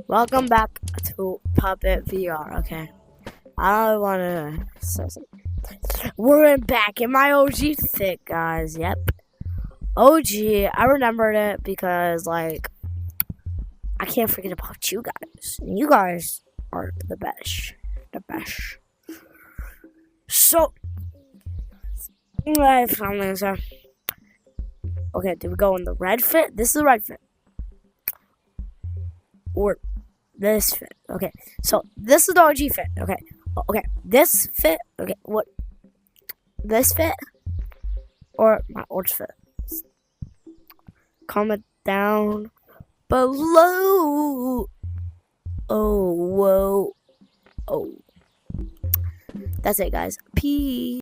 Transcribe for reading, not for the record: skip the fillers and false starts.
Welcome back to Puppet VR. Okay, I want to say something. Back in my OG fit, guys. Yep, OG. I remembered it because I can't forget about you guys. You guys are the best, the best. So I found this. Okay, do we go in the red fit? This is the red fit, or this fit? Okay, so this is the OG fit. Okay, okay, this fit. Okay, what? This fit or my old fit? Comment down below. Oh, whoa. Oh. That's it, guys. Peace.